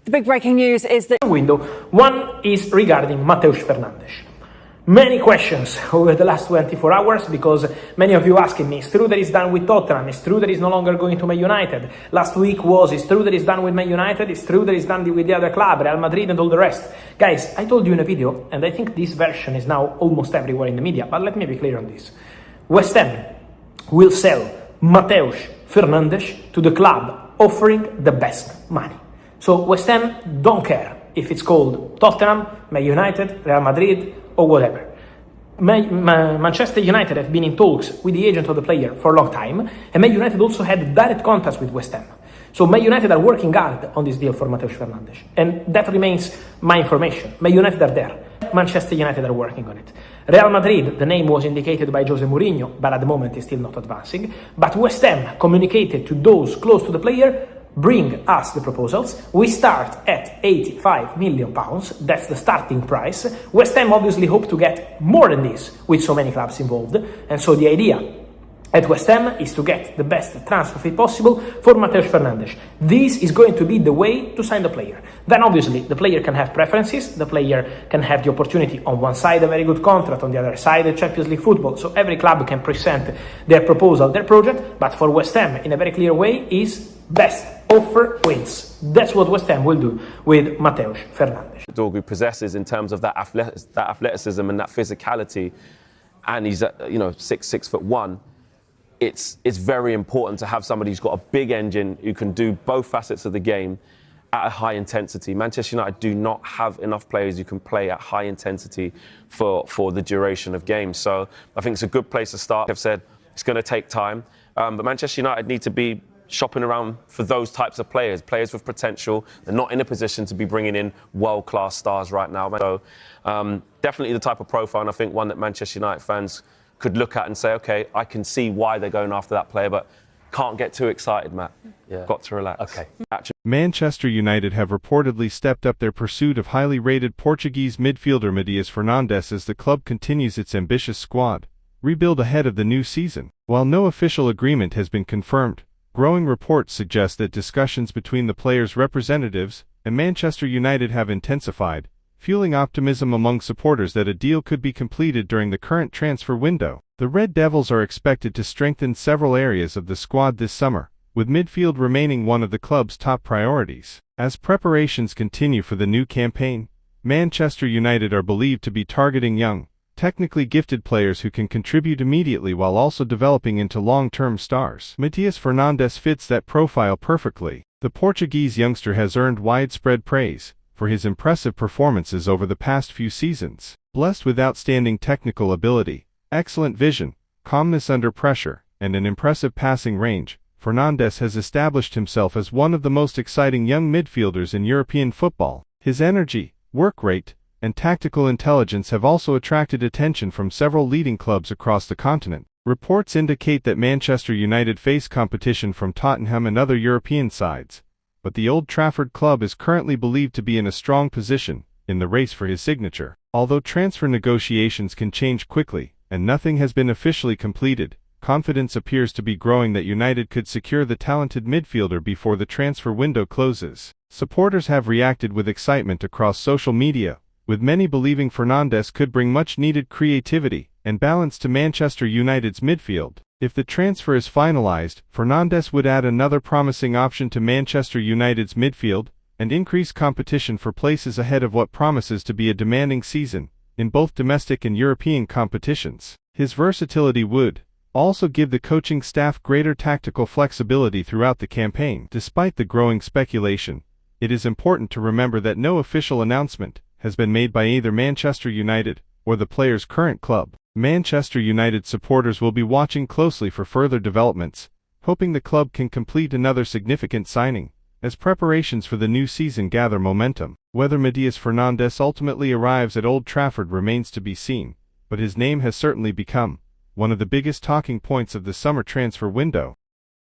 The big breaking news is that window. One is regarding Mateus Fernandes. Many questions over the last 24 hours because many of you asking me, it's true that he's done with Tottenham, it's true that he's no longer going to Man United. Last week it's true that he's done with Man United, it's true that he's done with the other club, Real Madrid and all the rest. Guys, I told you in a video, and I think this version is now almost everywhere in the media, but let me be clear on this. West Ham will sell Mateus Fernandes to the club, offering the best money. So West Ham don't care if it's called Tottenham, Man United, Real Madrid, or whatever. Manchester United have been in talks with the agent of the player for a long time, and Man United also had direct contacts with West Ham. So Man United are working hard on this deal for Mateus Fernandes, and that remains my information. Man United are there. Manchester United are working on it. Real Madrid, the name was indicated by Jose Mourinho, but at the moment is still not advancing. But West Ham communicated to those close to the player, bring us the proposals. We start at £85 million. That's the starting price. West Ham obviously hope to get more than this with so many clubs involved. And so the idea at West Ham is to get the best transfer fee possible for Mateus Fernandes. This is going to be the way to sign the player. Then obviously the player can have preferences. The player can have the opportunity on one side a very good contract, on the other side a Champions League football. So every club can present their proposal, their project. But for West Ham, in a very clear way, is best offer wins. That's what West Ham will do with Mateus Fernandes. Dorgu possesses in terms of that athleticism and that physicality, and he's 6'1". It's very important to have somebody who's got a big engine who can do both facets of the game at a high intensity. Manchester United do not have enough players who can play at high intensity for the duration of games. So I think it's a good place to start. I've said it's going to take time, but Manchester United need to be shopping around for those types of players with potential. They're not in a position to be bringing in world-class stars right now. So definitely the type of profile, and I think one that Manchester United fans could look at and say, okay, I can see why they're going after that player, but can't get too excited, Matt. Yeah. Got to relax. Okay. Manchester United have reportedly stepped up their pursuit of highly rated Portuguese midfielder Mateus Fernandes as the club continues its ambitious squad rebuild ahead of the new season. While no official agreement has been confirmed, growing reports suggest that discussions between the players' representatives and Manchester United have intensified, fueling optimism among supporters that a deal could be completed during the current transfer window. The Red Devils are expected to strengthen several areas of the squad this summer, with midfield remaining one of the club's top priorities. As preparations continue for the new campaign, Manchester United are believed to be targeting young, technically gifted players who can contribute immediately while also developing into long-term stars. Mateus Fernandes fits that profile perfectly. The Portuguese youngster has earned widespread praise for his impressive performances over the past few seasons. Blessed with outstanding technical ability, excellent vision, calmness under pressure, and an impressive passing range, Fernandes has established himself as one of the most exciting young midfielders in European football. His energy, work rate, and tactical intelligence have also attracted attention from several leading clubs across the continent. Reports indicate that Manchester United face competition from Tottenham and other European sides, but the Old Trafford club is currently believed to be in a strong position in the race for his signature. Although transfer negotiations can change quickly, and nothing has been officially completed, confidence appears to be growing that United could secure the talented midfielder before the transfer window closes. Supporters have reacted with excitement across social media, with many believing Fernandes could bring much-needed creativity and balance to Manchester United's midfield. If the transfer is finalized, Fernandes would add another promising option to Manchester United's midfield and increase competition for places ahead of what promises to be a demanding season in both domestic and European competitions. His versatility would also give the coaching staff greater tactical flexibility throughout the campaign. Despite the growing speculation, it is important to remember that no official announcement has been made by either Manchester United or the player's current club. Manchester United supporters will be watching closely for further developments, hoping the club can complete another significant signing as preparations for the new season gather momentum. Whether Mateus Fernandes ultimately arrives at Old Trafford remains to be seen, but his name has certainly become one of the biggest talking points of the summer transfer window.